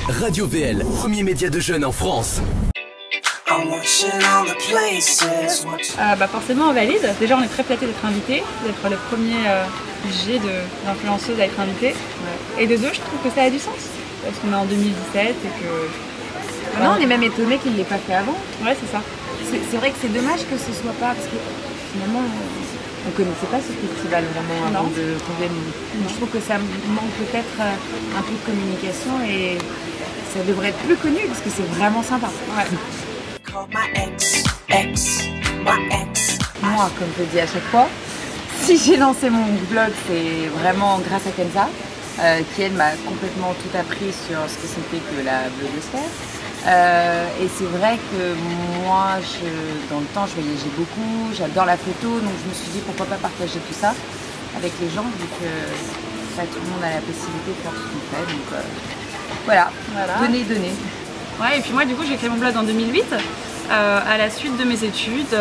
Radio VL, premier média de jeunes en France. Forcément on valide. Déjà on est très flattés d'être invités, d'être le premier jet d'influenceuse à être invité. Ouais. Et de deux, je trouve que ça a du sens. Parce qu'on est en 2017 et que... Non, on est même étonnés qu'il ne l'ait pas fait avant. Ouais, c'est ça. C'est vrai que c'est dommage que ce soit pas... Parce que finalement, on ne connaissait pas ce festival vraiment avant qu'on vienne. Je trouve que ça manque peut-être un peu de communication et ça devrait être plus connu parce que c'est vraiment sympa. Ouais. Moi, comme je le dis à chaque fois, si j'ai lancé mon blog, c'est vraiment grâce à Kenza, qui elle m'a complètement tout appris sur ce que c'était que la blogosphère. Et c'est vrai que moi, dans le temps, je voyageais beaucoup, j'adore la photo, donc je me suis dit pourquoi pas partager tout ça avec les gens, vu que pas tout le monde a la possibilité de faire tout ce qu'on fait. Donc voilà. Donner. Ouais, et puis moi du coup j'ai créé mon blog en 2008 à la suite de mes études,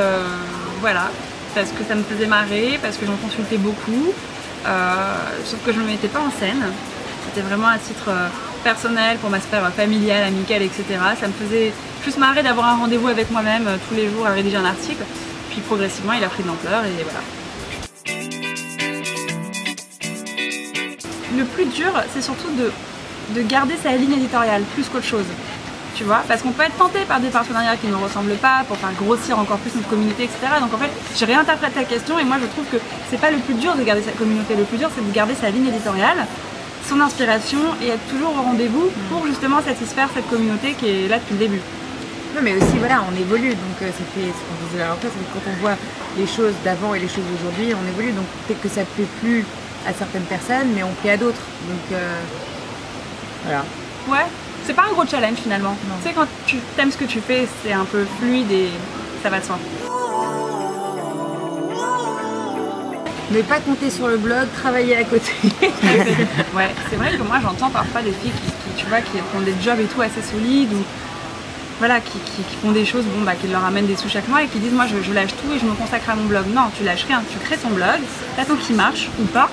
voilà, parce que ça me faisait marrer, parce que j'en consultais beaucoup, sauf que je ne me mettais pas en scène, c'était vraiment à titre personnel, pour ma sphère familiale, amicale, etc. Ça me faisait plus marrer d'avoir un rendez-vous avec moi-même tous les jours à rédiger un article, puis progressivement il a pris de l'ampleur et voilà. Le plus dur c'est surtout de garder sa ligne éditoriale plus qu'autre chose. Tu vois, parce qu'on peut être tenté par des partenariats qui ne nous ressemblent pas pour faire grossir encore plus notre communauté, etc. Donc en fait, je réinterprète ta question et moi je trouve que c'est pas le plus dur de garder sa communauté, le plus dur c'est de garder sa ligne éditoriale, son inspiration et être toujours au rendez-vous pour justement satisfaire cette communauté qui est là depuis le début. Non mais aussi voilà, on évolue, donc ça fait ce qu'on disait à l'entrée, c'est que quand on voit les choses d'avant et les choses d'aujourd'hui, on évolue, donc peut-être que ça ne plaît plus à certaines personnes, mais on plaît à d'autres, donc voilà. Ouais. C'est pas un gros challenge finalement. Tu sais, quand tu aimes ce que tu fais, c'est un peu fluide et ça va de soi. Ne pas compter sur le blog, travailler à côté. Ouais, c'est vrai que moi j'entends parfois des filles qui font des jobs et tout assez solides ou voilà, qui font des choses qui leur amènent des sous chaque mois et qui disent moi je lâche tout et je me consacre à mon blog. Non, tu lâches rien, tu crées ton blog, t'attends qu'il marche ou pas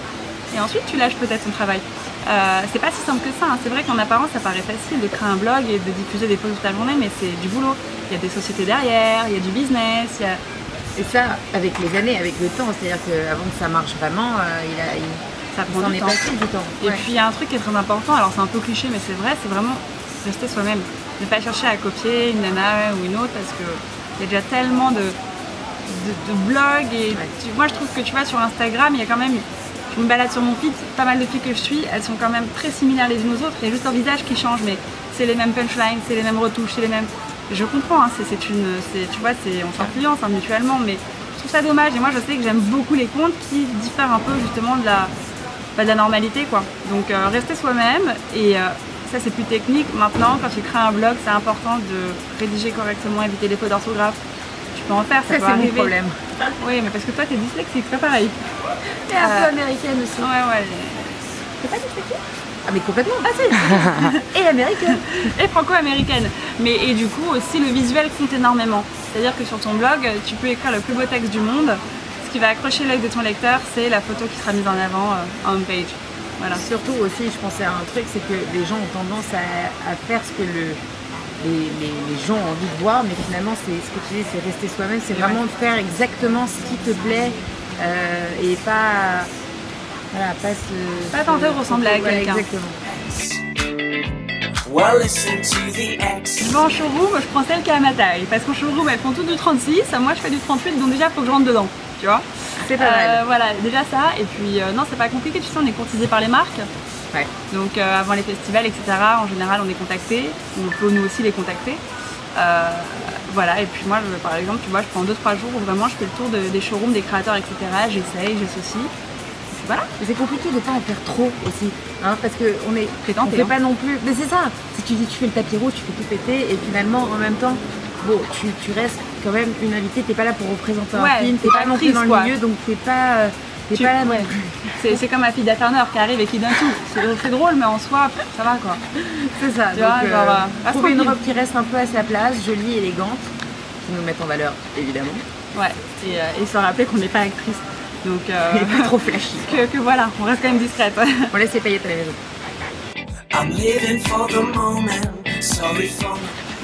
et ensuite tu lâches peut-être ton travail. C'est pas si simple que ça, hein. C'est vrai qu'en apparence ça paraît facile de créer un blog et de diffuser des posts toute la journée, mais c'est du boulot. Il y a des sociétés derrière, il y a du business, Et ça, avec les années, avec le temps, c'est-à-dire qu'avant que ça marche vraiment, ça prend du temps. Du temps. Et puis il y a un truc qui est très important, alors c'est un peu cliché mais c'est vrai, c'est vraiment rester soi-même. Ne pas chercher à copier une nana ou une autre parce que il y a déjà tellement de blogs et moi je trouve que tu vois sur Instagram il y a quand même... Je me balade sur mon feed, pas mal de filles que je suis, elles sont quand même très similaires les unes aux autres, il y a juste leur visage qui change, mais c'est les mêmes punchlines, c'est les mêmes retouches, c'est les mêmes... Je comprends, hein, tu vois, on s'influence mutuellement, mais je trouve ça dommage, et moi je sais que j'aime beaucoup les comptes qui diffèrent un peu justement de la normalité, quoi. Donc rester soi-même, et ça c'est plus technique. Maintenant, quand tu crées un blog, c'est important de rédiger correctement, éviter les fautes d'orthographe. Tu peux en faire, ça peut arriver. C'est mon problème. Oui, mais parce que toi t'es dyslexique, c'est pas pareil. Et un peu américaine aussi. Ouais. T'es pas dyslexique? Ah mais complètement. Ah si. Et américaine. Et franco-américaine. Et du coup aussi le visuel compte énormément. C'est-à-dire que sur ton blog, tu peux écrire le plus beau texte du monde. Ce qui va accrocher l'œil de ton lecteur, c'est la photo qui sera mise en avant en homepage. Voilà. Surtout aussi, je pensais à un truc, c'est que les gens ont tendance à faire ce que les gens ont envie de voir, mais finalement c'est ce que tu dis, c'est rester soi-même, c'est vraiment faire exactement ce qui te plaît et pas tenter de ressembler à quelqu'un. Exactement. Je vais en showroom, je prends celle qui est à ma taille, parce qu'en showroom elles font toutes du 36, moi je fais du 38, donc déjà il faut que je rentre dedans, tu vois. C'est pas mal. Voilà, déjà ça, et puis non c'est pas compliqué, tu sais on est courtisé par les marques. Ouais. Donc avant les festivals, etc., en général on est contacté, on peut nous aussi les contacter. Voilà, et puis moi par exemple, tu vois, je prends 2-3 jours où vraiment je fais le tour des showrooms, des créateurs, etc. J'essaye, j'associe. Voilà. C'est compliqué de ne pas en faire trop aussi, hein, parce qu'on on fait pas non plus. Mais c'est ça, si tu dis tu fais le tapis rouge, tu fais tout péter, et finalement en même temps, bon, tu restes quand même une invitée, t'es pas là pour représenter un film, t'es pas non plus dans le milieu, donc t'es pas là non plus. C'est comme ma fille Turner qui arrive et qui donne tout. C'est drôle, mais en soi, ça va quoi. C'est ça, tu donc vois, trouver une robe qui reste un peu à sa place, jolie, élégante, qui nous met en valeur évidemment. Ouais, et se rappeler qu'on n'est pas actrice. Donc pas trop flashy. Que voilà, on reste quand même discrète. On laisse les paillettes à la maison. I'm living for the moment. Sorry for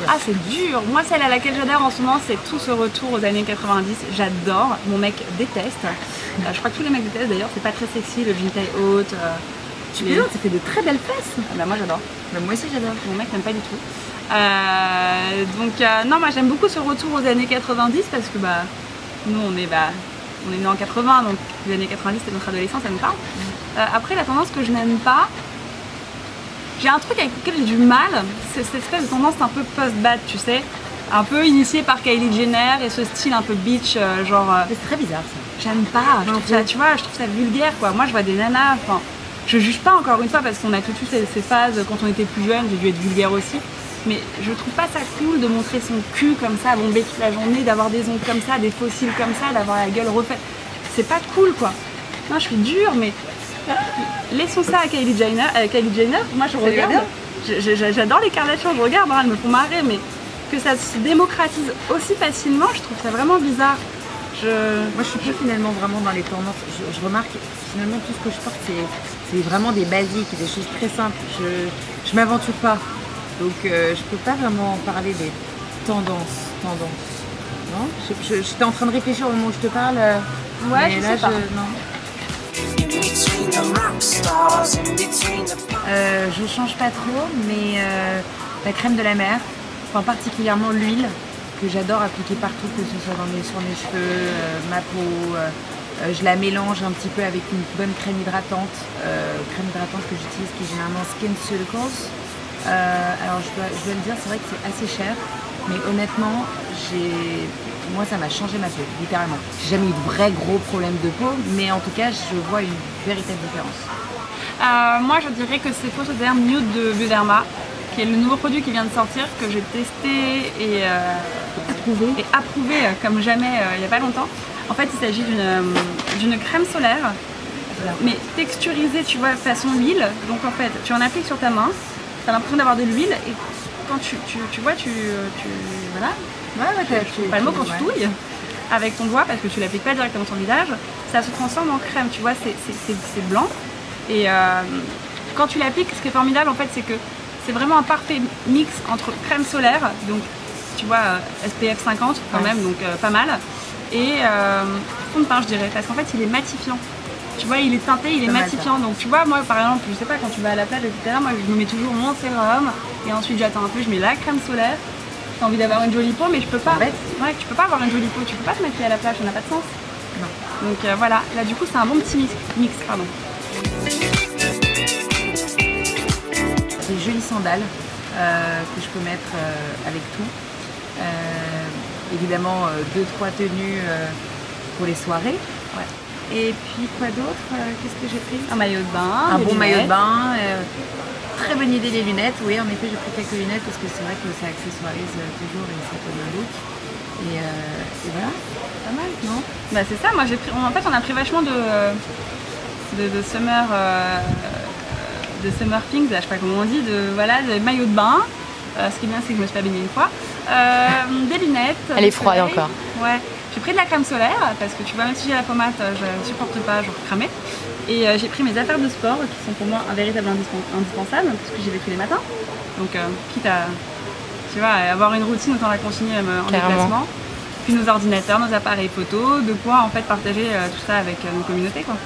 Ah, c'est dur. Moi, celle à laquelle j'adore en ce moment, c'est tout ce retour aux années 90. J'adore. Mon mec déteste. Je crois que tous les mecs détestent d'ailleurs. C'est pas très sexy, le jean taille haute. Tu plaisantes, ça fait de très belles fesses. Bah, moi, j'adore. Bah, moi aussi, j'adore. Mon mec n'aime pas du tout. Non, moi, j'aime beaucoup ce retour aux années 90 parce que nous, on est nés en 80, donc les années 90, c'est notre adolescence, ça nous parle. Après, la tendance que je n'aime pas, j'ai un truc avec lequel j'ai du mal, c'est cette espèce de tendance un peu post-bad, tu sais, un peu initiée par Kylie Jenner et ce style un peu bitch, C'est très bizarre ça. j'aime pas, je trouve ça, tu vois, je trouve ça vulgaire quoi. Moi je vois des nanas, enfin, je juge pas encore une fois parce qu'on a tout eu ces phases quand on était plus jeune, j'ai dû être vulgaire aussi. Mais je trouve pas ça cool de montrer son cul comme ça, à bomber toute la journée, d'avoir des ongles comme ça, des fossiles comme ça, d'avoir la gueule refaite. C'est pas cool quoi. Non, je suis dure, mais laissons ça à Kylie Jenner. Moi je regarde. J'adore les Kardashians, je regarde, elles me font marrer, mais que ça se démocratise aussi facilement, je trouve ça vraiment bizarre. Moi je suis plus finalement vraiment dans les tendances. Je remarque finalement tout ce que je porte c'est vraiment des basiques, des choses très simples. Je m'aventure pas. Donc je peux pas vraiment parler des tendances. Non, j'étais en train de réfléchir au moment où je te parle. Ouais, mais je là, sais pas. non. in between the rock stars, in between the Je change pas trop, mais la crème de la mer, enfin particulièrement l'huile, que j'adore appliquer partout, que ce soit sur mes cheveux, ma peau. Je la mélange un petit peu avec une bonne crème hydratante que j'utilise qui est généralement Skin Circles. Alors je dois le dire, c'est vrai que c'est assez cher, mais honnêtement, moi ça m'a changé ma peau, littéralement. J'ai jamais eu de vrais gros problèmes de peau, mais en tout cas je vois une véritable différence. Moi je dirais que c'est Photoderm Nude de Bioderma, qui est le nouveau produit qui vient de sortir, que j'ai testé et approuvé comme jamais il n'y a pas longtemps. En fait il s'agit d'une crème solaire, mais texturisée, tu vois, façon huile. Donc en fait tu en appliques sur ta main, tu as l'impression d'avoir de l'huile et quand tu vois, voilà. Pas le mot, quand tu touilles avec ton doigt, parce que tu l'appliques pas directement sur le visage, ça se transforme en crème, tu vois, c'est blanc. Et quand tu l'appliques, ce qui est formidable en fait, c'est que c'est vraiment un parfait mix entre crème solaire, donc tu vois SPF 50 quand même, donc pas mal, et fond de teint je dirais, parce qu'en fait il est matifiant. Tu vois, il est teinté, il est matifiant. Donc tu vois, moi par exemple, je sais pas, quand tu vas à la plage, etc., moi je me mets toujours mon sérum et ensuite j'attends un peu, je mets la crème solaire. T'as envie d'avoir une jolie peau, mais je peux pas. Ouais, tu peux pas avoir une jolie peau, tu peux pas te maquiller à la plage, ça n'a pas de sens. Non. Donc voilà, là du coup c'est un bon petit mix, pardon. Des jolies sandales que je peux mettre avec tout. Évidemment 2-3 tenues pour les soirées. Ouais. Et puis quoi d'autre? Qu'est-ce que j'ai pris? Un maillot de bain. Un bon maillot de bain. Très bonne idée les lunettes. Oui, en effet, j'ai pris quelques lunettes parce que c'est vrai que ça accessoirise toujours et ça donne un look. Et voilà, pas mal, non? Bah c'est ça, moi j'ai pris. En fait, on a pris vachement de summer. De summer things, je sais pas comment on dit, de maillot de bain. Ce qui est bien, c'est que je me suis pas baignée une fois. Des lunettes. Elle est froide encore. Ouais. J'ai pris de la crème solaire parce que tu vois, même si j'ai la pommade, je ne supporte pas, genre cramer. Et j'ai pris mes affaires de sport qui sont pour moi un véritable indispensable parce que j'y vais tous les matins. Donc quitte à, tu vois, à avoir une routine, autant la continuer en déplacement. Puis nos ordinateurs, nos appareils photo, de quoi en fait partager tout ça avec nos communautés quoi.